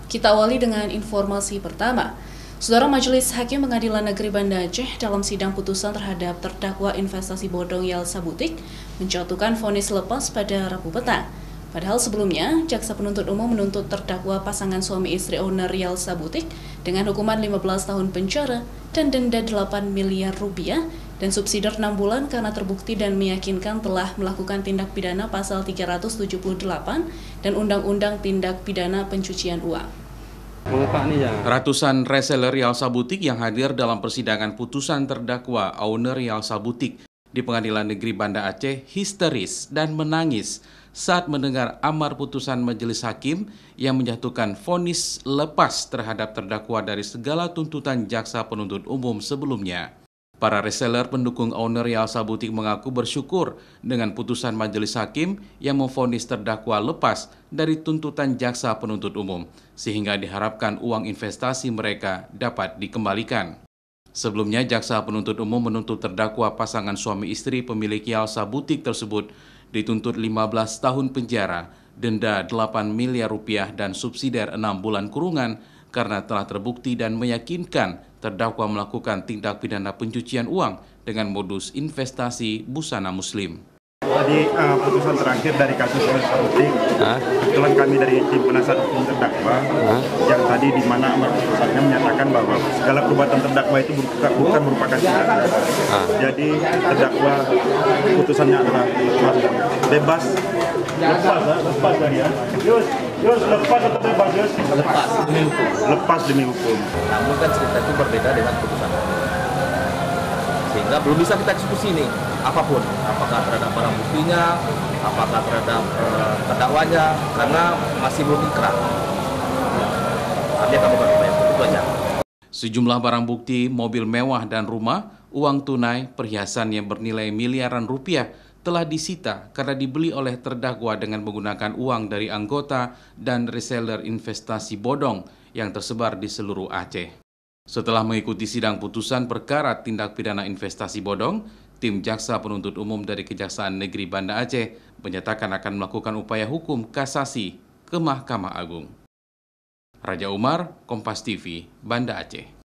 Kita awali dengan informasi pertama. Saudara Majelis Hakim Pengadilan Negeri Banda Aceh dalam sidang putusan terhadap terdakwa investasi bodong Yelsa Butik menjatuhkan vonis lepas pada Rabu petang. Padahal sebelumnya, Jaksa Penuntut Umum menuntut terdakwa pasangan suami istri owner Yelsa Butik dengan hukuman 15 tahun penjara dan denda 8 miliar rupiah dan subsidi 6 bulan karena terbukti dan meyakinkan telah melakukan tindak pidana pasal 378 dan Undang-Undang Tindak Pidana Pencucian Uang. Ratusan reseller Yelsa Butik yang hadir dalam persidangan putusan terdakwa owner Yelsa Butik di Pengadilan Negeri Banda Aceh histeris dan menangis saat mendengar amar putusan majelis hakim yang menjatuhkan vonis lepas terhadap terdakwa dari segala tuntutan jaksa penuntut umum sebelumnya. Para reseller pendukung owner Yelsa Butik mengaku bersyukur dengan putusan majelis hakim yang memvonis terdakwa lepas dari tuntutan jaksa penuntut umum, sehingga diharapkan uang investasi mereka dapat dikembalikan. Sebelumnya, jaksa penuntut umum menuntut terdakwa pasangan suami istri pemilik Yelsa Butik tersebut dituntut 15 tahun penjara, denda 8 miliar rupiah dan subsidiar 6 bulan kurungan karena telah terbukti dan meyakinkan terdakwa melakukan tindak pidana pencucian uang dengan modus investasi busana muslim. Tadi putusan terakhir dari kasus Yelsa Butik, kebetulan kami dari tim penasihat hukum terdakwa yang tadi di mana amar putusannya menyatakan bahwa segala perbuatan terdakwa itu bukan merupakan tindak pidana. Jadi terdakwa putusannya adalah bebas. Lepas dari ya. Yus, lepas atau bebas, Yus? Lepas demi hukum. Lepas demi hukum. Namun kan cerita itu berbeda dengan putusan. Sehingga belum bisa kita diskusi nih, apapun. Apakah terhadap barang buktinya, apakah terhadap terdakwanya, karena masih belum inkrah. Artinya kamu berupaya, itu aja. Sejumlah barang bukti, mobil mewah dan rumah, uang tunai, perhiasan yang bernilai miliaran rupiah telah disita karena dibeli oleh terdakwa dengan menggunakan uang dari anggota dan reseller investasi bodong yang tersebar di seluruh Aceh. Setelah mengikuti sidang putusan perkara tindak pidana investasi bodong, tim jaksa penuntut umum dari Kejaksaan Negeri Banda Aceh menyatakan akan melakukan upaya hukum kasasi ke Mahkamah Agung. Raja Umar, Kompas TV, Banda Aceh.